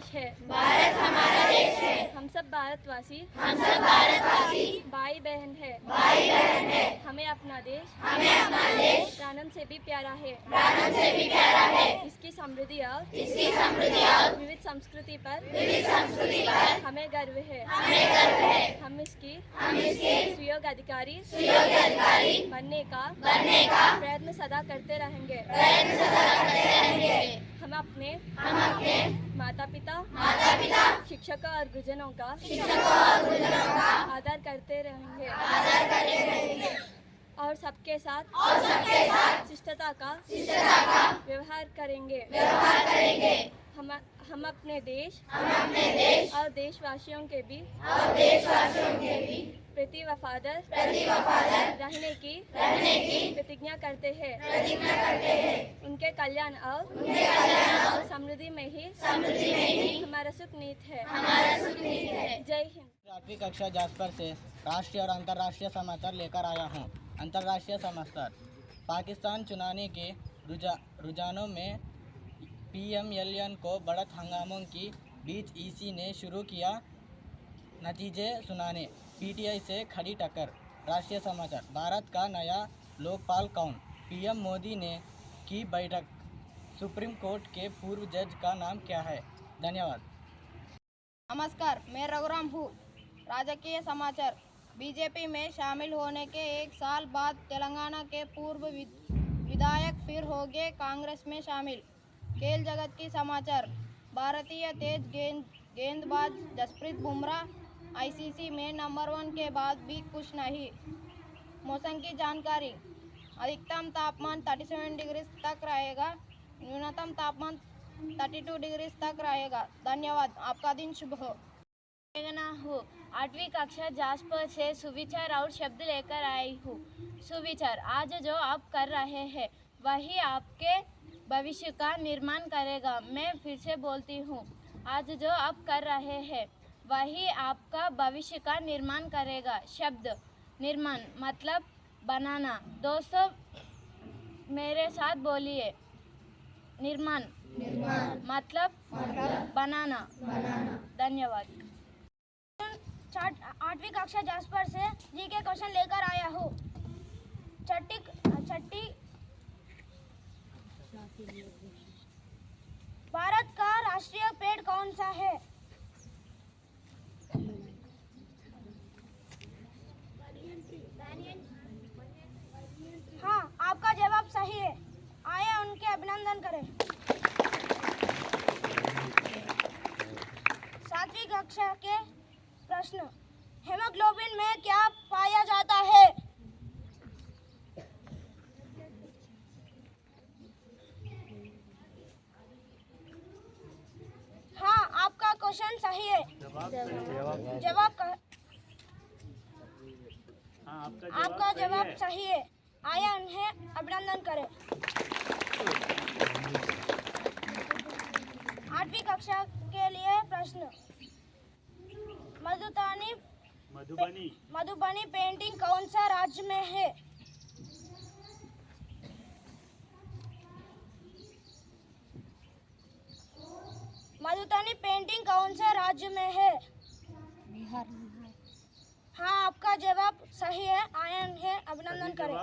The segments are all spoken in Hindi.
देश है। भारत हमारा देश है। हम सब भारतवासी भाई बहन है। हमें अपना देश प्राणों से भी प्यारा है। इसकी समृद्धि और विविध संस्कृति पर हमें गर्व है। हम इसकी सुयोग्य अधिकारी बनने का प्रयत्न सदा करते रहेंगे। हम अपने माता पिता शिक्षकों और गुरुजनों का आदर करते रहेंगे और सबके साथ शिष्टता का व्यवहार करेंगे। हम अपने देश और देशवासियों के भी प्रति वफादार रहने की प्रतिज्ञा करते हैं। उनके कल्याण और समृद्धि में ही हमारा सुख नीत है। जय हिंद। 8वीं कक्षा जास्पर से राष्ट्रीय और अंतर्राष्ट्रीय समाचार लेकर आया हूँ। अंतर्राष्ट्रीय समाचार। पाकिस्तान चुनाने के रुझानों में PMLN को बढ़त हंगामों के बीच ईसी ने शुरू किया नतीजे सुनाने। PTI से खड़ी टक्कर। राष्ट्रीय समाचार। भारत का नया लोकपाल कौन? PM मोदी ने की बैठक। सुप्रीम कोर्ट के पूर्व जज का नाम क्या है? धन्यवाद। नमस्कार, मैं रघुराम हूँ। राजकीय समाचार। बीजेपी में शामिल होने के एक साल बाद तेलंगाना के पूर्व विधायक फिर हो गए कांग्रेस में शामिल। खेल जगत की समाचार। भारतीय तेज गेंदबाज जसप्रीत बुमराह ICC में नंबर 1 के बाद भी खुश नहीं। मौसम की जानकारी। अधिकतम तापमान 37 डिग्री तक रहेगा, न्यूनतम तापमान 32 डिग्री तक रहेगा। धन्यवाद। आपका दिन शुभ हो। मेघना हूँ। 8वीं कक्षा जास्पर से सुविचार और शब्द लेकर आई हूँ। सुविचार। आज जो आप कर रहे हैं वही आपके भविष्य का निर्माण करेगा। मैं फिर से बोलती हूँ, आज जो आप कर रहे हैं वही आपका भविष्य का निर्माण करेगा। शब्द निर्माण मतलब बनाना। दोस्तों मेरे साथ बोलिए। निर्माण मतलब बनाना। धन्यवाद। 8वीं कक्षा जास्पर से जी के क्वेश्चन लेकर आया हूँ। छठी भारत का राष्ट्रीय पेड़ कौन सा है? हाँ, आपका जवाब सही है। आइए उनके अभिनंदन करें। 7वीं कक्षा के प्रश्न। हेमोग्लोबिन में क्या पाया जाता है? हाँ, आपका क्वेश्चन सही है। आपका जवाब सही है। आइए उन्हें अभिनंदन करें। 8वीं कक्षा के लिए प्रश्न। मधुबनी पेंटिंग कौन सा राज्य में है? मधुबनी पेंटिंग कौन सा राज्य में है? बिहार। हाँ, आपका जवाब सही है। आइए उन्हें अभिनंदन करें।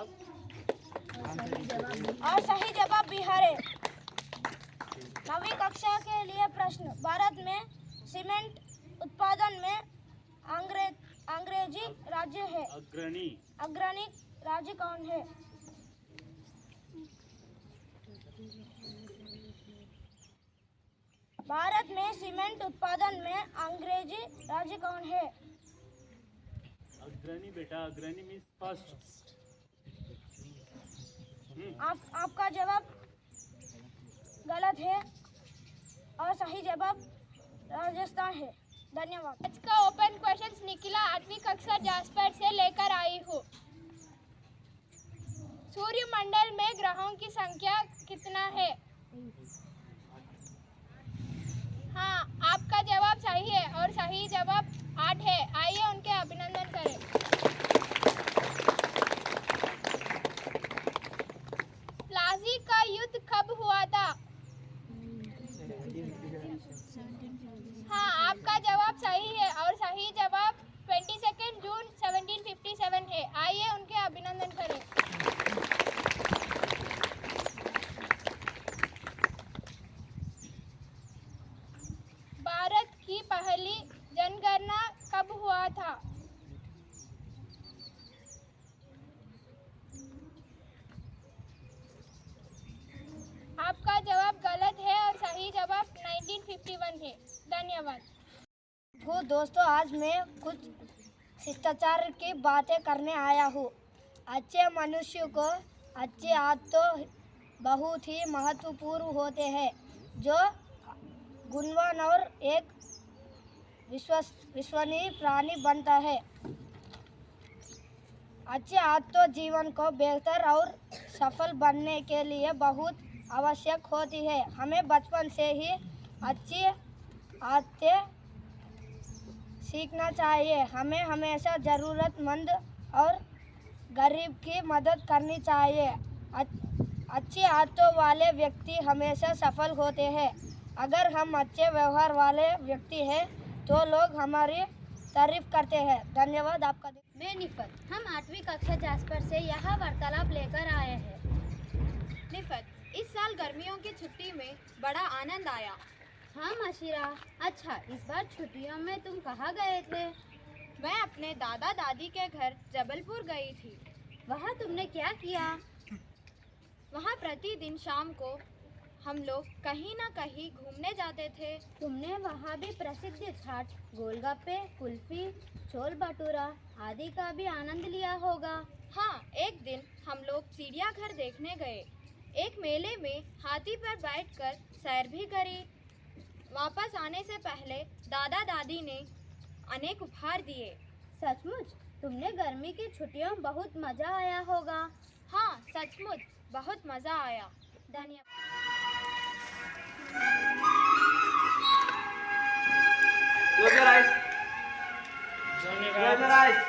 और सही जवाब बिहार है। 9वीं कक्षा के लिए प्रश्न। भारत में सीमेंट उत्पादन में अंग्रेजी राज्य है। अग्रणी राज्य कौन है? भारत में सीमेंट उत्पादन में अंग्रेजी राज्य कौन है? अग्रणी बेटा, अग्रणी मीन्स फर्स्ट। आपका जवाब गलत है और सही जवाब राजस्थान है। धन्यवाद। आज का ओपन क्वेश्चंस निकला 8वीं कक्षा जास्पर से लेकर आई हूँ। सूर्यमंडल में ग्रहों की संख्या कितना है? हाँ, आपका जवाब सही है और सही जवाब 8 है। आइए उनके अभिनंदन करें। प्लासी का युद्ध कब हुआ था? था। आपका जवाब गलत है और सही जवाब 1951 है। धन्यवाद। तो दोस्तों, आज मैं कुछ शिष्टाचार की बातें करने आया हूँ। अच्छे मनुष्य को अच्छे आदतें बहुत ही महत्वपूर्ण होते हैं, जो गुणवान और एक विश्वसनीय प्राणी बनता है। अच्छे आदतें जीवन को बेहतर और सफल बनने के लिए बहुत आवश्यक होती है। हमें बचपन से ही अच्छी आदतें सीखना चाहिए। हमें हमेशा ज़रूरतमंद और गरीब की मदद करनी चाहिए। अच्छी आदतों वाले व्यक्ति हमेशा सफल होते हैं। अगर हम अच्छे व्यवहार वाले व्यक्ति हैं तो लोग हमारी तारीफ करते हैं। धन्यवाद आपका। मैं निफत, हम 8वीं कक्षा जासपर से यहाँ वार्तालाप लेकर आए हैं। निफत, इस साल गर्मियों की छुट्टी में बड़ा आनंद आया। हाँ मशीरा, अच्छा इस बार छुट्टियों में तुम कहाँ गए थे? मैं अपने दादा दादी के घर जबलपुर गई थी। वहाँ तुमने क्या किया? वहाँ प्रतिदिन शाम को हम लोग कहीं ना कहीं घूमने जाते थे। तुमने वहाँ भी प्रसिद्ध चाट, गोलगप्पे, कुल्फी, छोल भटूरा आदि का भी आनंद लिया होगा। हाँ, एक दिन हम लोग चिड़ियाघर देखने गए। एक मेले में हाथी पर बैठकर सैर भी करी। वापस आने से पहले दादा दादी ने अनेक उपहार दिए। सचमुच तुमने गर्मी की छुट्टियों में बहुत मजा आया होगा। हाँ, सचमुच बहुत मज़ा आया। धन्यवाद। Close your eyes. Close your eyes.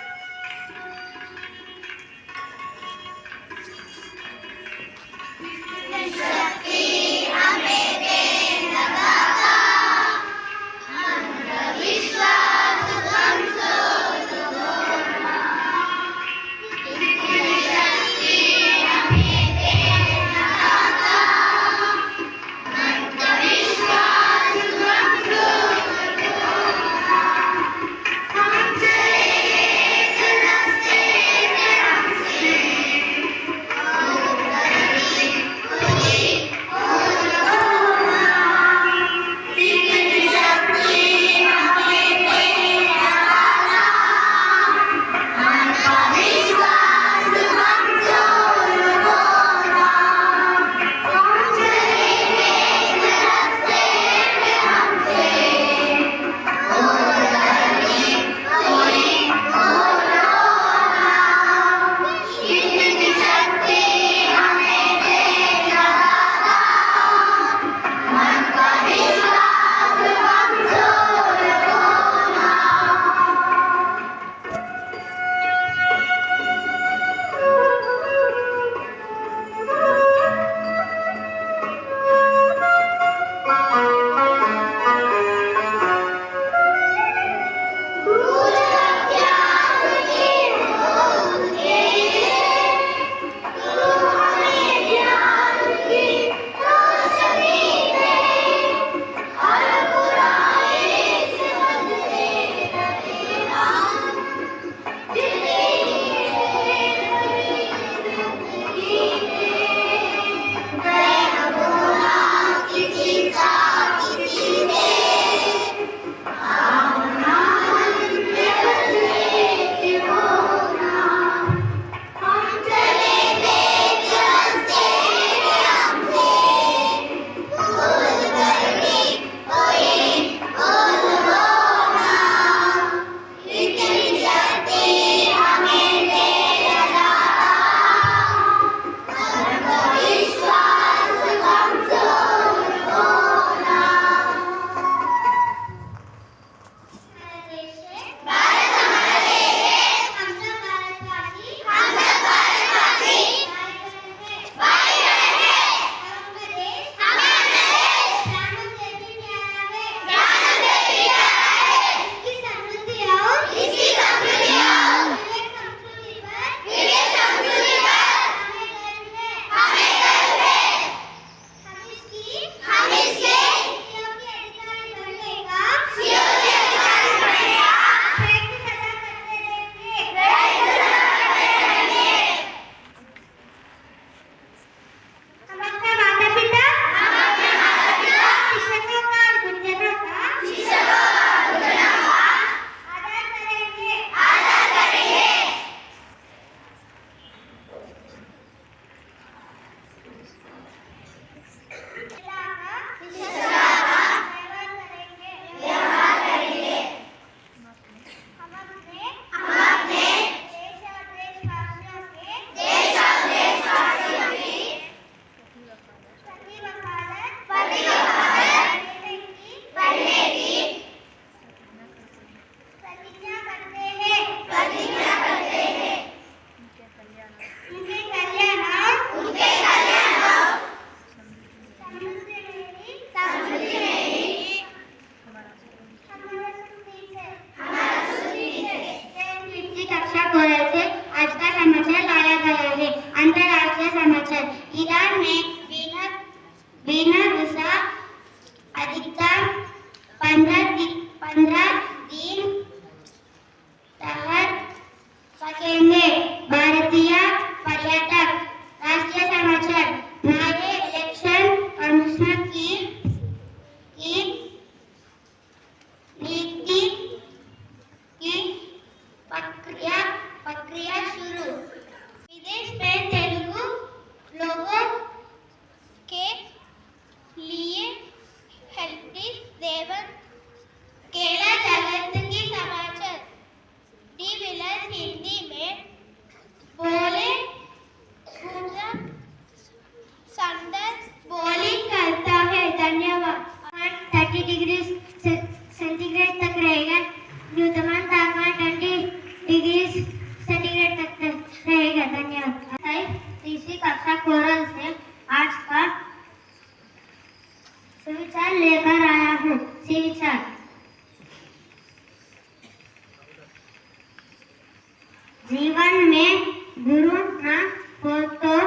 जीवन में गुरु न हो तो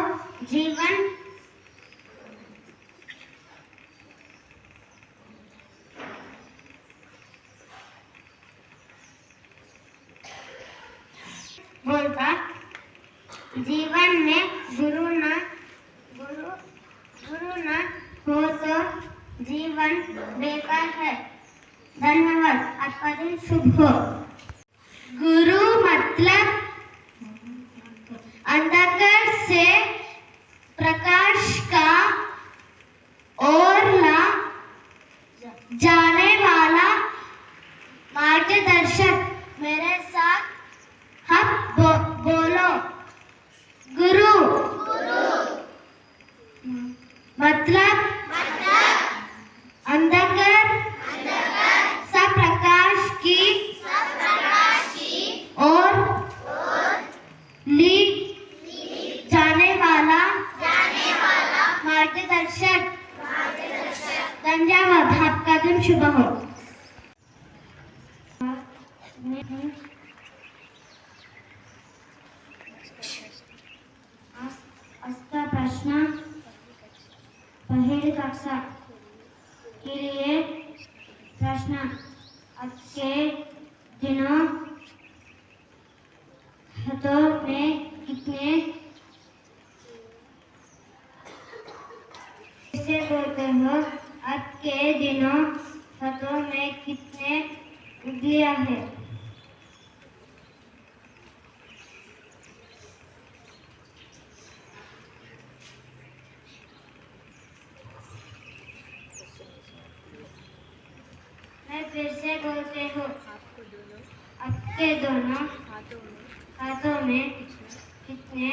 जीवन बोलता जीवन में गुरु न हो तो जीवन बेकार है। धन्यवाद। आपका दिन शुभ हो। गुरु मतलब अंधकार से प्रकाश का ओर ला जाने वाला मार्गदर्शक। मेरे साथ हम बोलो। गुरु मतलब अंधकार से प्रकाश की ओर ली जाने वाला मार्गदर्शक। धन्यवाद। आपका दिन शुभ हो। इसका प्रश्न पहली कक्षा के लिए प्रश्न आज के दिनों हाथों में कितने कैसे बोलते हो? आज के दिनों हाथों में कितने उंगलियां हैं? मैं फिर से बोलते हूँ। आपके दोनों हाथों में कितने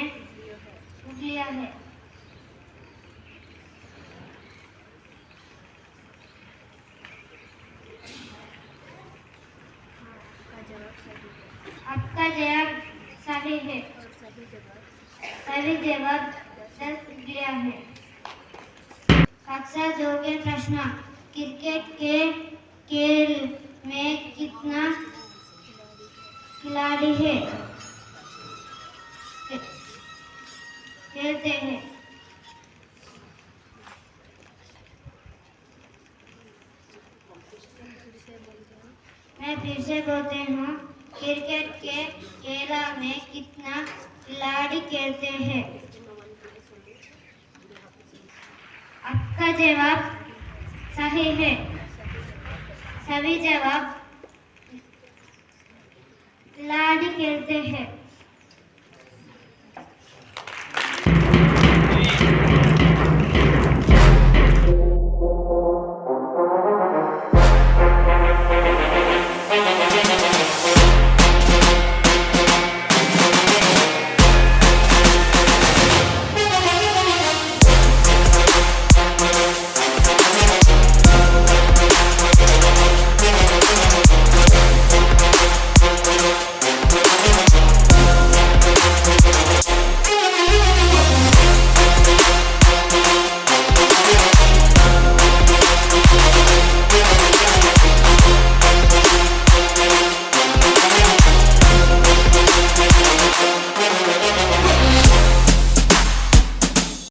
उंगलियां हैं? आपका जवाब सही है। सही जवाब 10 उंगलियां है। कक्षा 2 के प्रश्न क्रिकेट के खेल में कितना खिलाड़ी है खेलते हैं? मैं फिर से बोलते हूँ। क्रिकेट के खेल में कितना खिलाड़ी खेलते हैं? आपका जवाब सही है। सभी जवाब खिलाड़ी खेलते हैं।